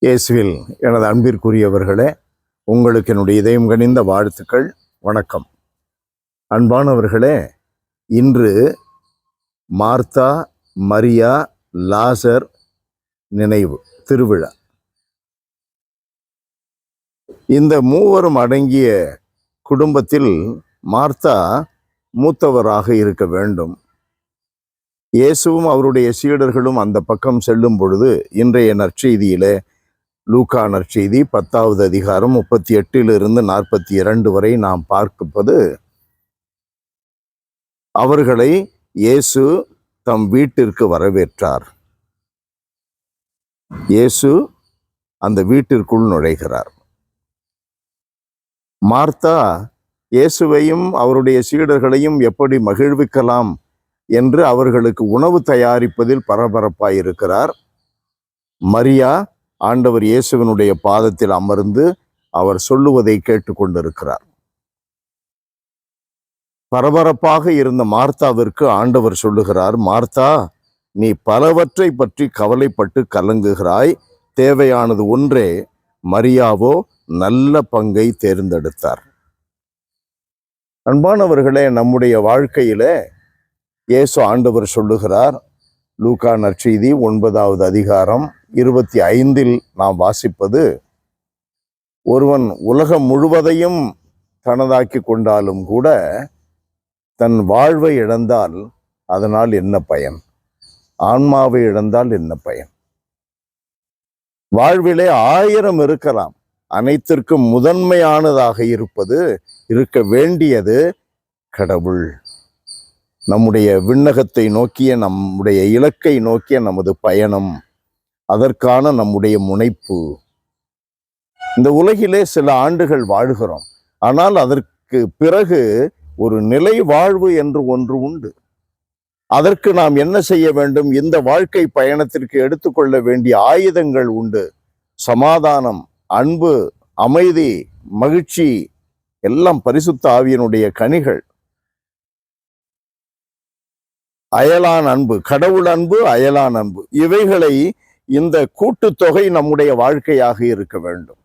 இயேசுவில் எனது அன்பிற்குரியவர்களே, உங்களுக்கு என்னுடைய இதயம் கனிந்த வாழ்த்துக்கள். வணக்கம். அன்பானவர்களே, இன்று மார்த்தா, மரியா, லாசர் நினைவு திருவிழா. இந்த மூவரும் அடங்கிய குடும்பத்தில் மார்த்தா மூத்தவராக இருக்க வேண்டும். இயேசுவும் அவருடைய சீடர்களும் அந்த பக்கம் செல்லும் பொழுது இன்றைய நற்செய்தியிலே, லூக்கா நற்செய்தி 10வது அதிகாரம் 38 42 வரை நாம் பார்ப்பது, அவர்களை இயேசு தம் வீட்டிற்கு வரவேற்றார். இயேசு அந்த வீட்டிற்குள் நுழைகிறார். மார்த்தா இயேசுவையும் அவருடைய சீடர்களையும் எப்படி மகிழ்விக்கலாம் என்று அவர்களுக்கு உணவு தயாரிப்பதில் பரபரப்பாயிருக்கிறார். மரியா ஆண்டவர் இயேசுவினுடைய பாதத்தில் அமர்ந்து அவர் சொல்லுவதை கேட்டுக்கொண்டிருக்கிறார். பரபரப்பாக இருந்த மார்த்தாவிற்கு ஆண்டவர் சொல்லுகிறார், மார்த்தா, நீ பலவற்றை பற்றி கவலைப்பட்டு கலங்குகிறாய், தேவையானது ஒன்றே, மரியாவோ நல்ல பங்கை தேர்ந்தெடுத்தார். அன்பானவர்களே, நம்முடைய வாழ்க்கையில இயேசு ஆண்டவர் சொல்லுகிறார். லூக்கா நற்செய்தி 9வது அதிகாரம் 25 நாம் வாசிப்பது, ஒருவன் உலகம் முழுவதையும் தனதாக்கி கொண்டாலும் கூட தன் வாழ்வை இழந்தால் அதனால் என்ன பயன்? ஆன்மாவை இழந்தால் என்ன பயன்? வாழ்விலே 1000 இருக்கலாம், அனைத்திற்கும் முதன்மையானதாக இருக்க வேண்டியது கடவுள். நம்முடைய விண்ணகத்தை நோக்கிய, நம்முடைய இலக்கை நோக்கிய நமது பயணம், அதற்கான நம்முடைய முனைப்பு. இந்த உலகிலே சில ஆண்டுகள் வாழ்கிறோம், ஆனால் அதற்கு பிறகு ஒரு நிலை வாழ்வு என்று ஒன்று உண்டு. அதற்கு நாம் என்ன செய்ய வேண்டும்? இந்த வாழ்க்கை பயணத்திற்கு எடுத்துக்கொள்ள வேண்டிய ஆயுதங்கள் உண்டு. சமாதானம், அன்பு, அமைதி, மகிழ்ச்சி எல்லாம் பரிசுத்த ஆவியினுடைய கனிகள். அயலான் அன்பு, கடவுள் அன்பு, அயலான் அன்பு, இவைகளை இந்த கூட்டுத்தொகை நம்முடைய வாழ்க்கையாக இருக்க வேண்டும்.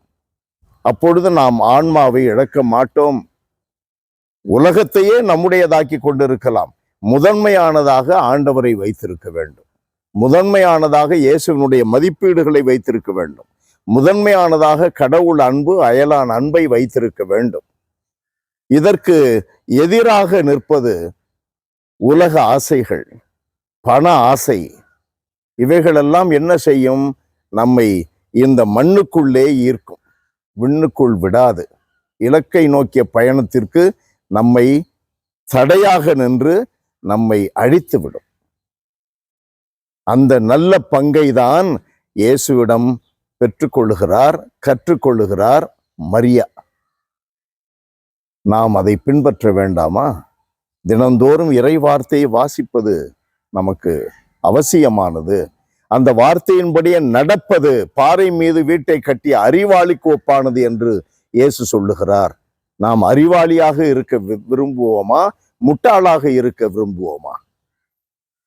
அப்பொழுது நாம் ஆன்மாவை இழக்க மாட்டோம். உலகத்தையே நம்முடையதாக்கி கொண்டிருக்கலாம். முதன்மையானதாக ஆண்டவரை வைத்திருக்க வேண்டும். முதன்மையானதாக இயேசுவினுடைய மதிப்பீடுகளை வைத்திருக்க வேண்டும். முதன்மையானதாக கடவுள் அன்பு, அயலான் அன்பை வைத்திருக்க வேண்டும். இதற்கு எதிராக நிற்பது உலக ஆசைகள், பண ஆசை. இவைகளெல்லாம் என்ன செய்யும்? நம்மை இந்த மண்ணுக்குள்ளே ஈர்க்கும், விண்ணுக்குள் விடாது. இலக்கை நோக்கிய பயணத்திற்கு நம்மை தடையாக நின்று நம்மை அழித்துவிடும். அந்த நல்ல பங்கை தான் இயேசுவிடம் பெற்றுக்கொள்ளுகிறார், கற்றுக்கொள்ளுகிறார் மரியா. நாம் அதை பின்பற்ற வேண்டாமா? தினந்தோறும் இறை வார்த்தையை வாசிப்பது நமக்கு அவசியமானது. அந்த வார்த்தையின்படியே நடப்பது பாறை மீது வீட்டை கட்டிய அறிவாளிக்கு ஒப்பானது என்று இயேசு சொல்லுகிறார். நாம் அறிவாளியாக இருக்க விரும்புவோமா, முட்டாளாக இருக்க விரும்புவோமா?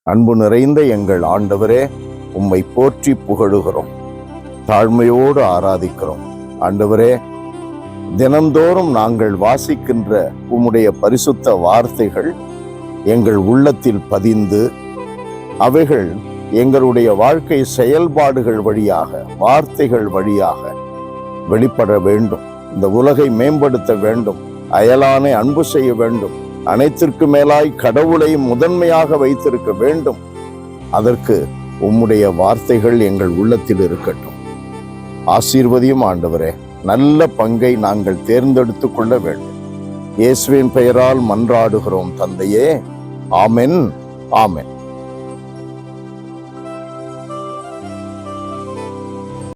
அன்பு நிறைந்த எங்கள் ஆண்டவரே, உம்மை போற்றி புகழுகிறோம், தாழ்மையோடு ஆராதிக்கிறோம். ஆண்டவரே, தினந்தோறும் நாங்கள் வாசிக்கின்ற உம்முடைய பரிசுத்த வார்த்தைகள் எங்கள் உள்ளத்தில் பதிந்து, அவைகள் எங்களுடைய வாழ்க்கை செயல்பாடுகள் வழியாக, வார்த்தைகள் வழியாக வெளிப்பட வேண்டும். இந்த உலகை மேம்படுத்த வேண்டும், அயலானை அன்பு செய்ய வேண்டும், அனைத்திற்கு மேலாய் கடவுளை முதன்மையாக வைத்திருக்க வேண்டும். அதற்கு உம்முடைய வார்த்தைகள் எங்கள் உள்ளத்தில் இருக்கட்டும். ஆசீர்வதியும் ஆண்டவரே. நல்ல பங்கை நாங்கள் தேர்ந்தெடுத்து கொள்ள வேண்டும். இயேசுவின் பெயரால் மன்றாடுகிறோம் தந்தையே. ஆமென், ஆமென்.